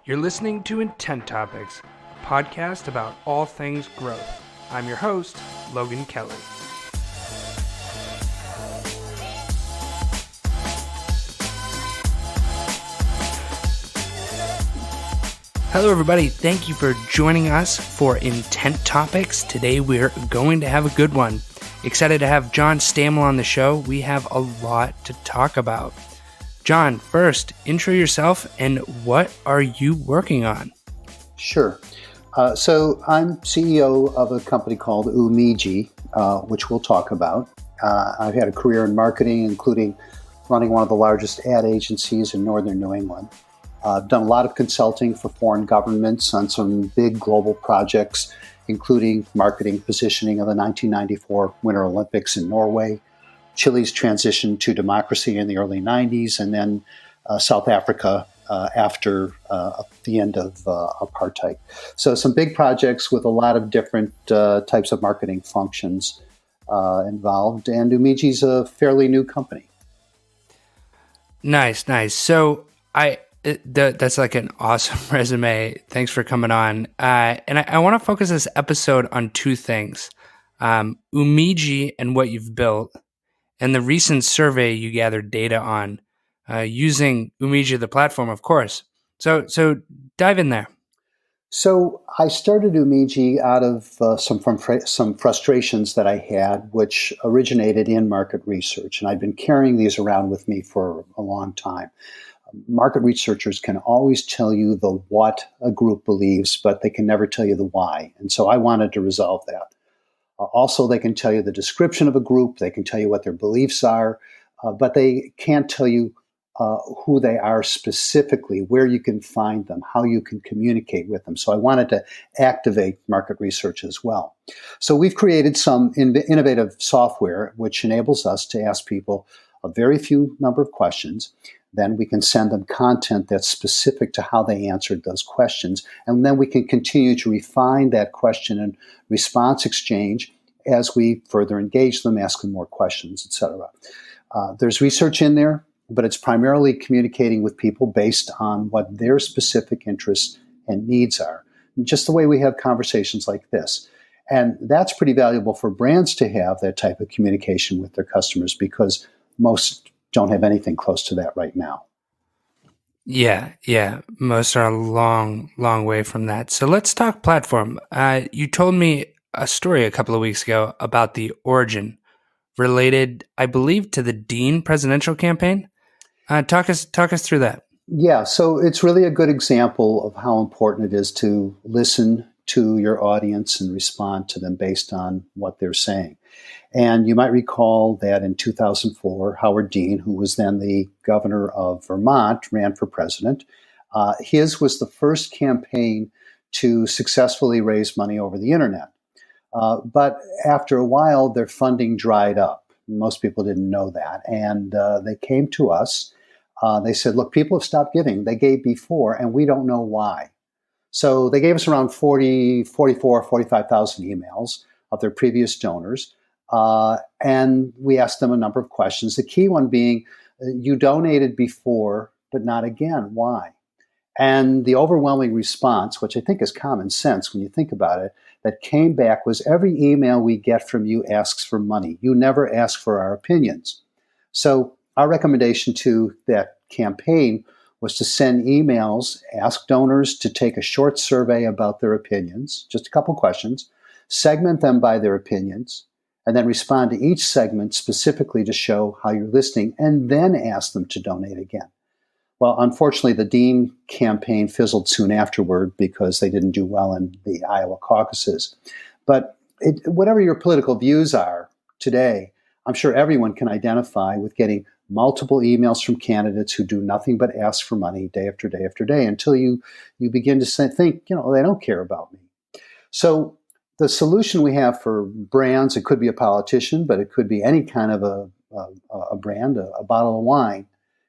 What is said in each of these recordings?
You're listening to Intent Topics, a podcast about all things growth. I'm your host, Logan Kelly. Hello, everybody. Thank you for joining us for Intent Topics. Today, we're going to have a good one. Excited to have Jon Stamell on the show. We have a lot to talk about. Jon, first, intro yourself and what are you working on? Sure. So I'm CEO of a company called Oomiji, which we'll talk about. I've had a career in marketing, including running one of the largest ad agencies in northern New England. I've done a lot of consulting for foreign governments on some big global projects, including marketing positioning of the 1994 Winter Olympics in Norway, Chile's transition to democracy in the early 90s, and then South Africa after the end of apartheid. So some big projects with a lot of different types of marketing functions involved, and Oomiji's a fairly new company. Nice. So that's like an awesome resume. Thanks for coming on. And I want to focus this episode on two things, Oomiji and what you've built, and the recent survey you gathered data on using Oomiji, the platform, of course. So dive in there. So I started Oomiji out of some frustrations that I had, which originated in market research. And I've been carrying these around with me for a long time. Market researchers can always tell you the what a group believes, but they can never tell you the why. And so I wanted to resolve that. Also, they can tell you the description of a group, they can tell you what their beliefs are, but they can't tell you who they are specifically, where you can find them, how you can communicate with them. So I wanted to activate market research as well. So we've created some innovative software which enables us to ask people a very few number of questions. Then we can send them content that's specific to how they answered those questions. And then we can continue to refine that question and response exchange as we further engage them, ask them more questions, etc. There's research in there, but it's primarily communicating with people based on what their specific interests and needs are, just the way we have conversations like this. And that's pretty valuable for brands to have that type of communication with their customers because most don't have anything close to that right now. Yeah. Most are a long way from that. So let's talk platform. You told me a story a couple of weeks ago about the origin related, I believe, to the Dean presidential campaign. Talk us through that. Yeah, so it's really a good example of how important it is to listen to your audience and respond to them based on what they're saying. And you might recall that in 2004, Howard Dean, who was then the governor of Vermont, ran for president. His was the first campaign to successfully raise money over the internet. But after a while, their funding dried up. Most people didn't know that. And they came to us. They said, look, people have stopped giving. They gave before, and we don't know why. So they gave us around 45,000 emails of their previous donors. And we asked them a number of questions. The key one being, you donated before, but not again. Why? And the overwhelming response, which I think is common sense when you think about it, that came back was every email we get from you asks for money. You never ask for our opinions. So our recommendation to that campaign was to send emails, ask donors to take a short survey about their opinions, just a couple questions, segment them by their opinions, and then respond to each segment specifically to show how you're listening, and then ask them to donate again. Well, unfortunately, the Dean campaign fizzled soon afterward because they didn't do well in the Iowa caucuses. But whatever your political views are today, I'm sure everyone can identify with getting multiple emails from candidates who do nothing but ask for money day after day after day until you begin to think, they don't care about me. So the solution we have for brands, it could be a politician, but it could be any kind of a brand, a bottle of wine,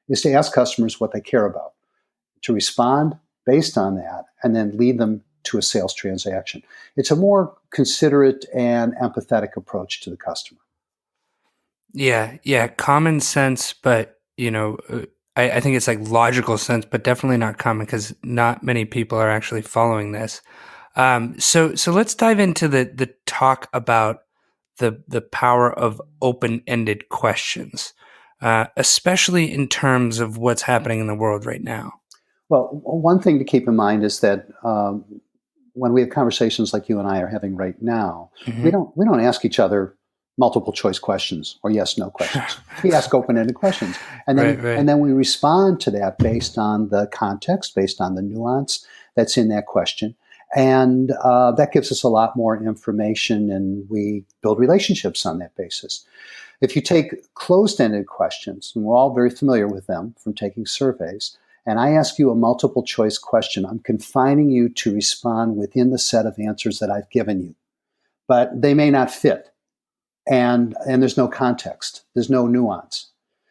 is to ask customers what they care about, to respond based on that, and then lead them to a sales transaction. It's a more considerate and empathetic approach to the customer. Yeah, common sense, but I think it's like logical sense, but definitely not common because not many people are actually following this. So let's dive into the talk about the power of open-ended questions, especially in terms of what's happening in the world right now. Well, one thing to keep in mind is that when we have conversations like you and I are having right now, Mm-hmm. we don't ask each other multiple choice questions or yes no questions. We ask open ended questions, Right. and then we respond to that based on the context, based on the nuance that's in that question, and that gives us a lot more information, and we build relationships on that basis. If you take closed ended questions, and we're all very familiar with them from taking surveys, and I ask you a multiple choice question, I'm confining you to respond within the set of answers that I've given you. But they may not fit, and there's no context, there's no nuance.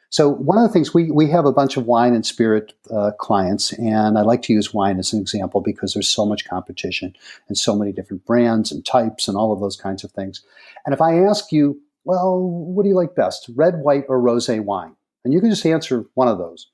So one of the things we have a bunch of wine and spirit clients, and I like to use wine as an example because there's so much competition and so many different brands and types and all of those kinds of things. And if I ask you, well, what do you like best, red, white, or rosé wine? And you can just answer one of those.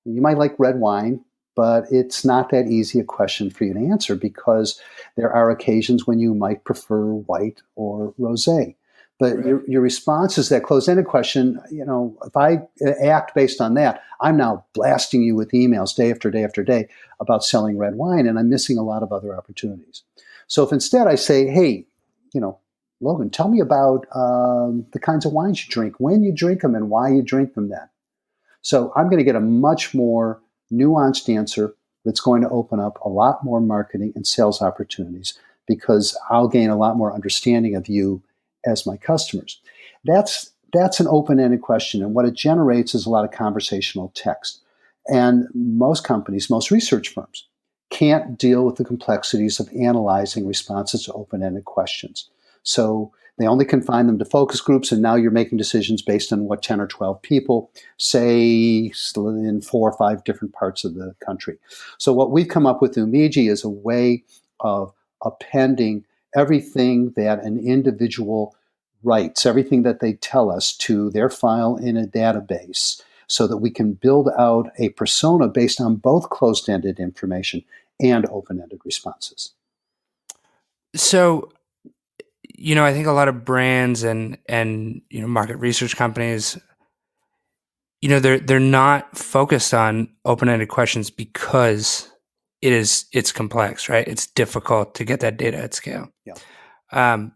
You might like red wine, but it's not that easy a question for you to answer because there are occasions when you might prefer white or rosé. But Right. your response is that closed-ended question. If I act based on that, I'm now blasting you with emails day after day after day about selling red wine, and I'm missing a lot of other opportunities. So if instead I say, hey, Logan, tell me about the kinds of wines you drink, when you drink them, and why you drink them then. So I'm going to get a much more nuanced answer that's going to open up a lot more marketing and sales opportunities because I'll gain a lot more understanding of you as my customers. That's an open-ended question, and what it generates is a lot of conversational text. And most companies, most research firms, can't deal with the complexities of analyzing responses to open-ended questions. So they only confine them to focus groups, and now you're making decisions based on what 10 or 12 people say in 4 or 5 different parts of the country. So what we've come up with Oomiji is a way of appending everything that an individual writes, everything that they tell us to their file in a database so that we can build out a persona based on both closed-ended information and open-ended responses. So, I think a lot of brands and market research companies, they're not focused on open-ended questions because it's complex, right? It's difficult to get that data at scale. Yeah.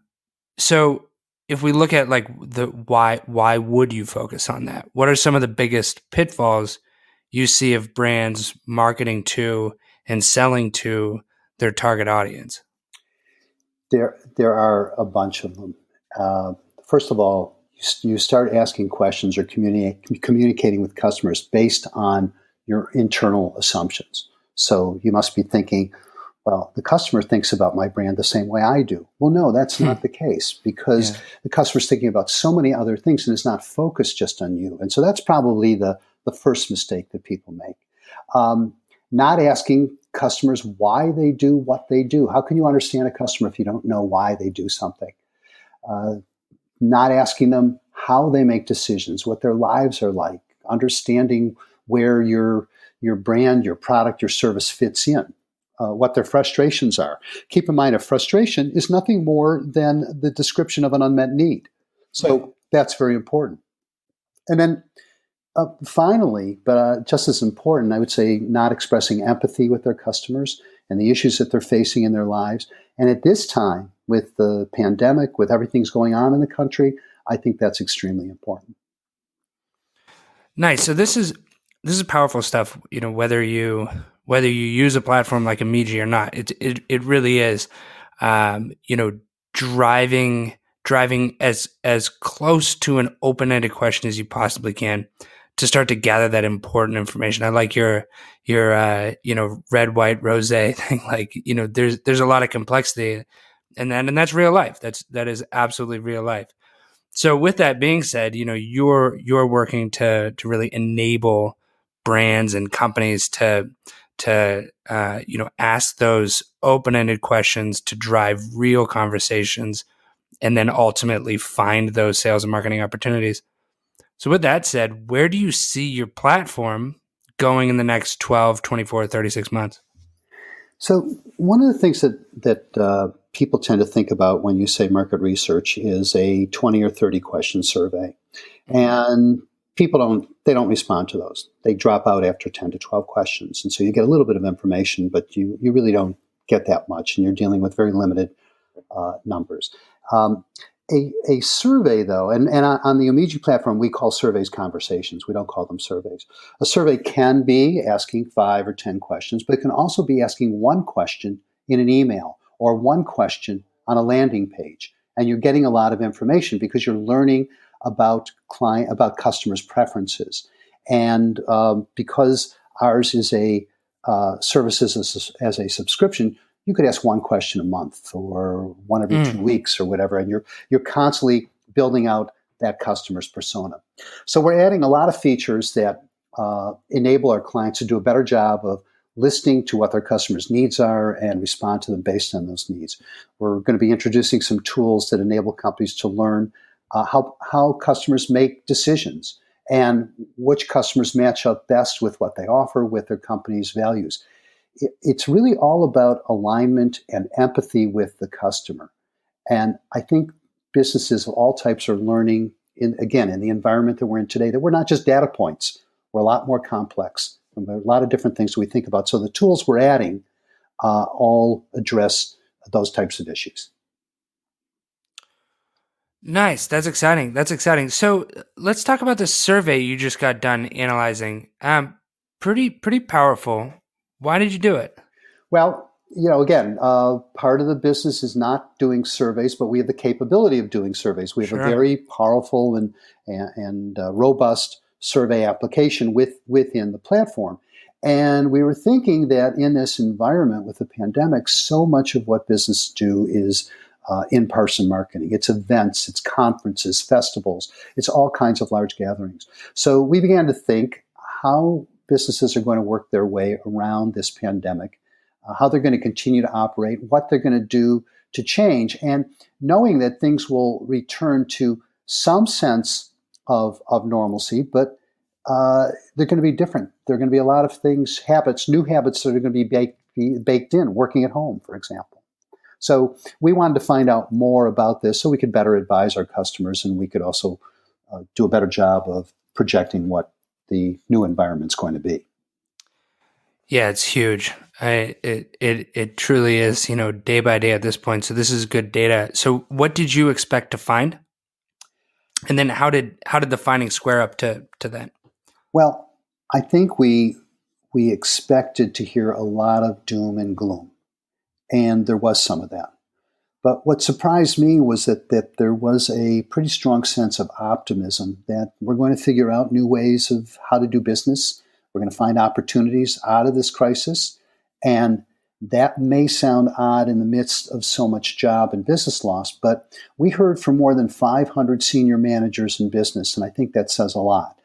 So if we look at like the why would you focus on that? What are some of the biggest pitfalls you see of brands marketing to and selling to their target audience? There are a bunch of them. First of all, you start asking questions or communicating with customers based on your internal assumptions. So you must be thinking, well, the customer thinks about my brand the same way I do. Well, no, that's not the case because the customer's thinking about so many other things and is not focused just on you. And so that's probably the first mistake that people make. Not asking customers why they do what they do. How can you understand a customer if you don't know why they do something? Not asking them how they make decisions, what their lives are like, understanding where your brand, your product, your service fits in, what their frustrations are. Keep in mind, a frustration is nothing more than the description of an unmet need. So that's very important. And then finally, but just as important, I would say not expressing empathy with their customers and the issues that they're facing in their lives. And at this time, with the pandemic, with everything's going on in the country, I think that's extremely important. Nice. So this is powerful stuff. Whether you use a platform like Oomiji or not, it really is. Driving as close to an open-ended question as you possibly can to start to gather that important information. I like your red, white, rosé thing. Like, there's a lot of complexity, and that's real life. That is absolutely real life. So with that being said, you're working to really enable brands and companies to ask those open-ended questions to drive real conversations and then ultimately find those sales and marketing opportunities. So with that said, where do you see your platform going in the next 12, 24, 36 months? So one of the things that people tend to think about when you say market research is a 20 or 30 question survey. And people don't respond to those. They drop out after 10 to 12 questions. And so you get a little bit of information, but you really don't get that much, and you're dealing with very limited numbers. A survey, though, and on the Oomiji platform, we call surveys conversations. We don't call them surveys. A survey can be asking 5 or 10 questions, but it can also be asking one question in an email or one question on a landing page. And you're getting a lot of information because you're learning about customers' preferences. And because ours is a services as a subscription, you could ask one question a month or one every 2 weeks or whatever, and you're constantly building out that customer's persona. So we're adding a lot of features that enable our clients to do a better job of listening to what their customers' needs are and respond to them based on those needs. We're going to be introducing some tools that enable companies to learn how customers make decisions and which customers match up best with what they offer with their company's values. It's really all about alignment and empathy with the customer. And I think businesses of all types are learning, in the environment that we're in today, that we're not just data points. We're a lot more complex. And there are a lot of different things that we think about. So the tools we're adding all address those types of issues. Nice. That's exciting. So let's talk about the survey you just got done analyzing. Pretty powerful. Why did you do it? Well, again, part of the business is not doing surveys, but we have the capability of doing surveys. We have a very powerful and robust survey application within the platform. And we were thinking that in this environment with the pandemic, so much of what businesses do is in-person marketing. It's events, it's conferences, festivals, it's all kinds of large gatherings. So we began to think how businesses are going to work their way around this pandemic, how they're going to continue to operate, what they're going to do to change, and knowing that things will return to some sense of normalcy, but they're going to be different. There are going to be a lot of things, new habits that are going to be baked in, working at home, for example. So we wanted to find out more about this so we could better advise our customers, and we could also do a better job of projecting what the new environment's going to be. Yeah, it's huge. It truly is, day by day at this point. So this is good data. So what did you expect to find? And then how did the findings square up to that? Well, I think we expected to hear a lot of doom and gloom, and there was some of that. But what surprised me was that there was a pretty strong sense of optimism that we're going to figure out new ways of how to do business. We're going to find opportunities out of this crisis. And that may sound odd in the midst of so much job and business loss, but we heard from more than 500 senior managers in business, and I think that says a lot.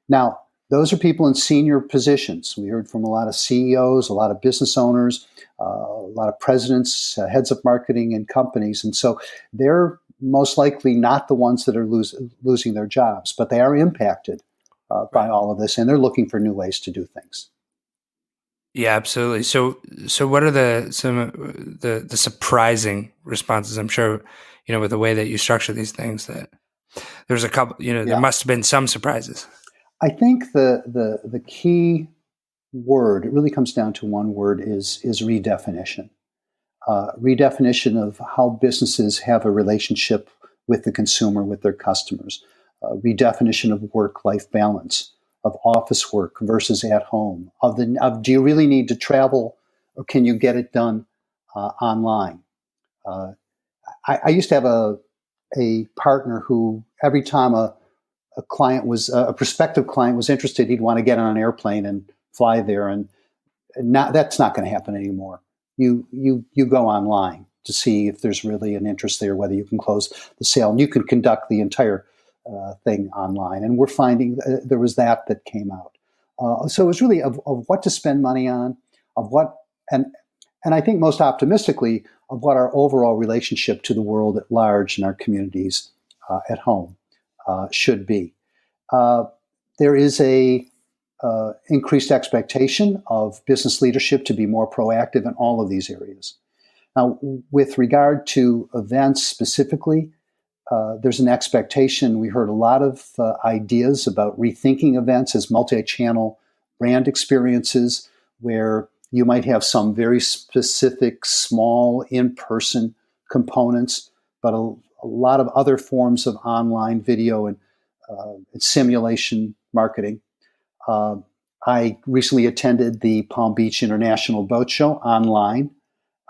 Now, those are people in senior positions. We heard from a lot of CEOs, a lot of business owners, a lot of presidents, heads of marketing in companies. And so they're most likely not the ones that are losing their jobs, but they are impacted by all of this, and they're looking for new ways to do things. Yeah, absolutely. So what are some of the surprising responses? I'm sure, with the way that you structure these things, that there's a couple, there must have been some surprises. I think the key word, it really comes down to one word, is redefinition. Redefinition of how businesses have a relationship with the consumer, with their customers. Redefinition of work-life balance, of office work versus at home. Of do you really need to travel, or can you get it done online? I used to have a partner who every time a prospective client was interested, he'd want to get on an airplane and fly there, and that's not going to happen anymore. You go online to see if there's really an interest there, whether you can close the sale, and you can conduct the entire thing online. And we're finding there was that came out. So it was really of what to spend money on, of what, and I think most optimistically, of what our overall relationship to the world at large and our communities at home should be. There is a increased expectation of business leadership to be more proactive in all of these areas. Now, with regard to events specifically, there's an expectation. We heard a lot of ideas about rethinking events as multi-channel brand experiences where you might have some very specific, small, in-person components, but a lot of other forms of online video and simulation marketing. I recently attended the Palm Beach International Boat Show online.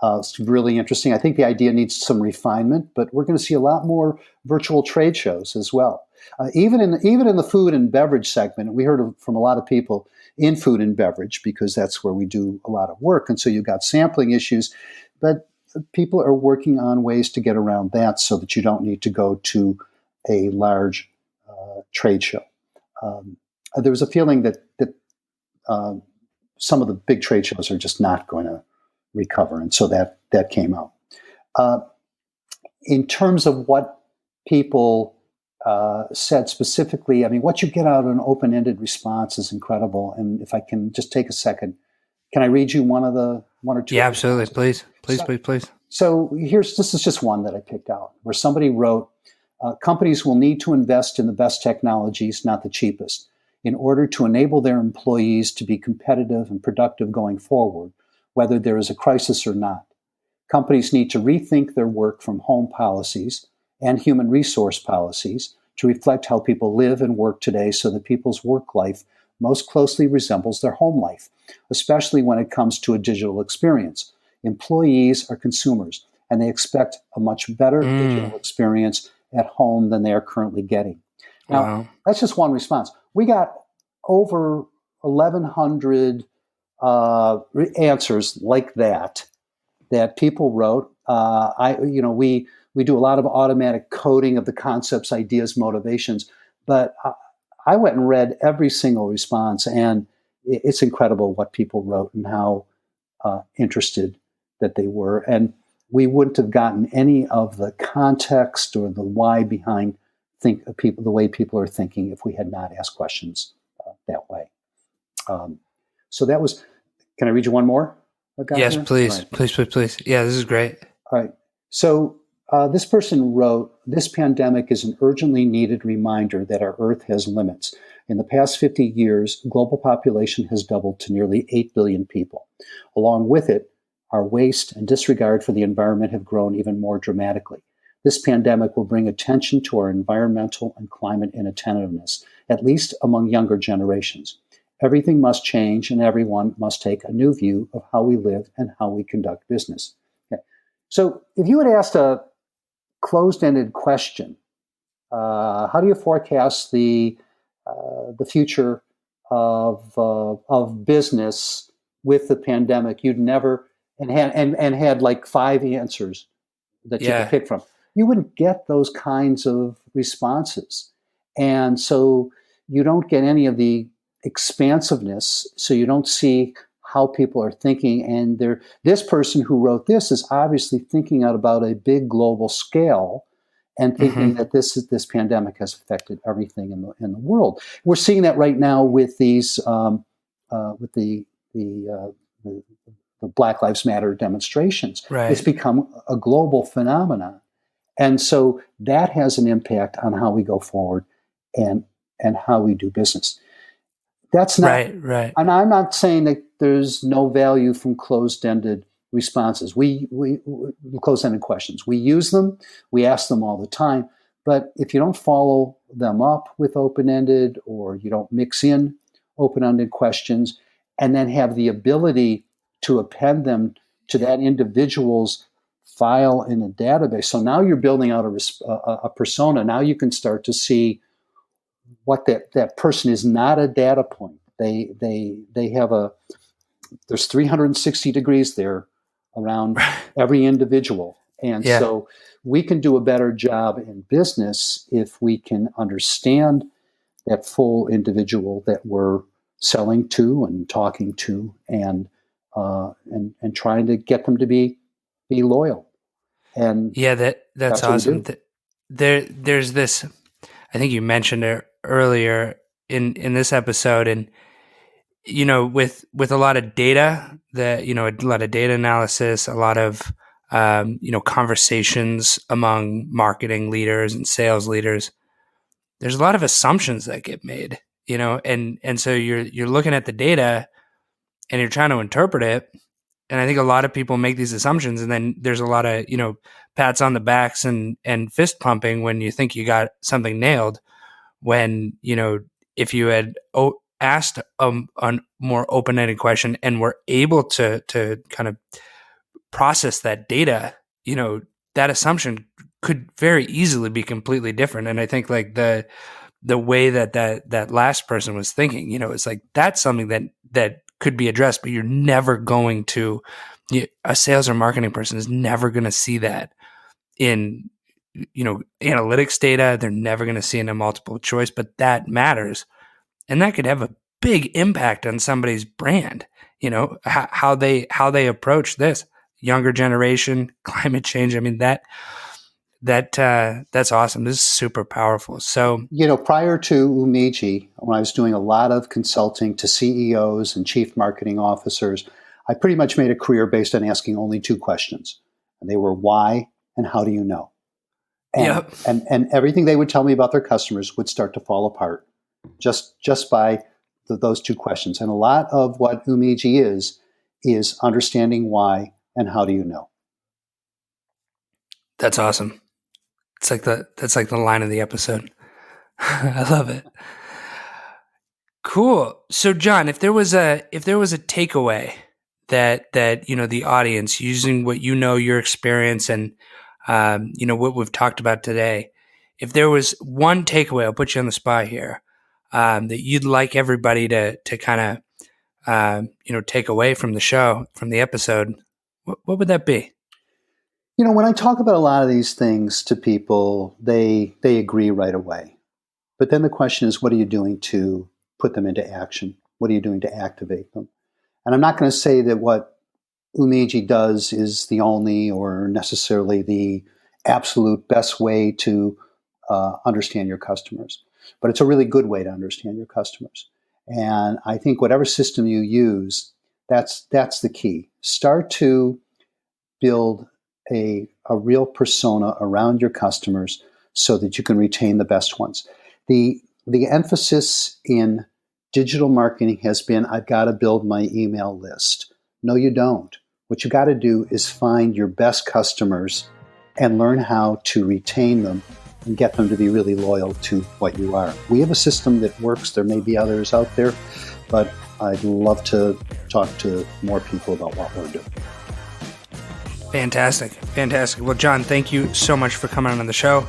It's really interesting. I think the idea needs some refinement, but we're going to see a lot more virtual trade shows as well. Even in the food and beverage segment, we heard from a lot of people in food and beverage because that's where we do a lot of work, and so you've got sampling issues. But people are working on ways to get around that so that you don't need to go to a large trade show. There was a feeling that some of the big trade shows are just not going to recover, and so that came out. In terms of what people said specifically, I mean, what you get out of an open-ended response is incredible. And if I can just take a second, can I read you one or two? Yeah, absolutely. Please. So this is just one that I picked out, where somebody wrote, companies will need to invest in the best technologies, not the cheapest, in order to enable their employees to be competitive and productive going forward, whether there is a crisis or not. Companies need to rethink their work from home policies and human resource policies to reflect how people live and work today so that people's work life most closely resembles their home life, especially when it comes to a digital experience. Employees are consumers, and they expect a much better digital experience at home than they are currently getting. Now, That's just one response. We got over 1,100 answers like that people wrote. We do a lot of automatic coding of the concepts, ideas, motivations, but I went and read every single response, and it's incredible what people wrote and how interested that they were. And we wouldn't have gotten any of the context or the why behind the way people are thinking if we had not asked questions that way. So that was. Can I read you one more? Yes, please. Right. Please. Yeah, this is great. All right. So this person wrote, this pandemic is an urgently needed reminder that our Earth has limits. In the past 50 years, global population has doubled to nearly 8 billion people. Along with it, our waste and disregard for the environment have grown even more dramatically. This pandemic will bring attention to our environmental and climate inattentiveness, at least among younger generations. Everything must change, and everyone must take a new view of how we live and how we conduct business. Okay. So if you had asked a closed-ended question, how do you forecast the future of business with the pandemic? You'd never and had like 5 answers that you could pick from. You wouldn't get those kinds of responses, and so you don't get any of the expansiveness, so you don't see how people are thinking. And this person who wrote this is obviously thinking out about a big global scale and thinking that this pandemic has affected everything in the world. We're seeing that right now with these with the Black Lives Matter demonstrations. Right. It's become a global phenomenon, and so that has an impact on how we go forward and how we do business. That's not right. And I'm not saying that there's no value from closed-ended responses. We closed-ended questions. We use them. We ask them all the time. But if you don't follow them up with open-ended, or you don't mix in open-ended questions, and then have the ability to append them to that individual's file in a database. So now you're building out a persona. Now you can start to see what that person is not a data point. They have there's 360 degrees there around every individual. And so we can do a better job in business if we can understand that full individual that we're selling to and talking to, and trying to get them to be loyal. And that's awesome. There's this, I think you mentioned it earlier in this episode, and with a lot of data a lot of data analysis, a lot of conversations among marketing leaders and sales leaders, there's a lot of assumptions that get made, and so you're looking at the data and you're trying to interpret it. And I think a lot of people make these assumptions, and then there's a lot of, pats on the backs and fist pumping when you think you got something nailed. When, if you had asked a more open-ended question and were able to kind of process that data, that assumption could very easily be completely different. And I think like the way that last person was thinking, it's like that's something that could be addressed, but you're never going to, a sales or marketing person is never going to see that in, analytics data. They're never going to see in a multiple choice, but that matters. And that could have a big impact on somebody's brand, how they approach this younger generation, climate change. I mean, that's awesome. This is super powerful. So, prior to Oomiji, when I was doing a lot of consulting to CEOs and chief marketing officers, I pretty much made a career based on asking only two questions. And they were why and how do you know? And everything they would tell me about their customers would start to fall apart just by those two questions. And a lot of what Oomiji is understanding why and how do you know? That's awesome. That's like the line of the episode. I love it. Cool. So Jon, if there was a takeaway that the audience, using what your experience and what we've talked about today, if there was one takeaway, I'll put you on the spot here, that you'd like everybody to kind of take away from the show, from the episode, what would that be? When I talk about a lot of these things to people, they agree right away. But then the question is, what are you doing to put them into action? What are you doing to activate them? And I'm not going to say that what Oomiji does is the only or necessarily the absolute best way to understand your customers. But it's a really good way to understand your customers. And I think whatever system you use, that's the key. Start to build a real persona around your customers so that you can retain the best ones. The emphasis in digital marketing has been, I've got to build my email list. No, you don't. What you got to do is find your best customers and learn how to retain them and get them to be really loyal to what you are. We have a system that works. There may be others out there, but I'd love to talk to more people about what we're doing. Fantastic. Well, Jon, thank you so much for coming on the show.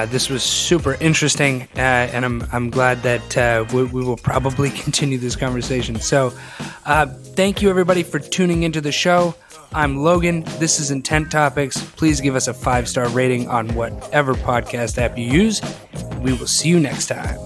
This was super interesting, and I'm glad that we will probably continue this conversation. So thank you, everybody, for tuning into the show. I'm Logan. This is Intent Topics. Please give us a 5-star rating on whatever podcast app you use. We will see you next time.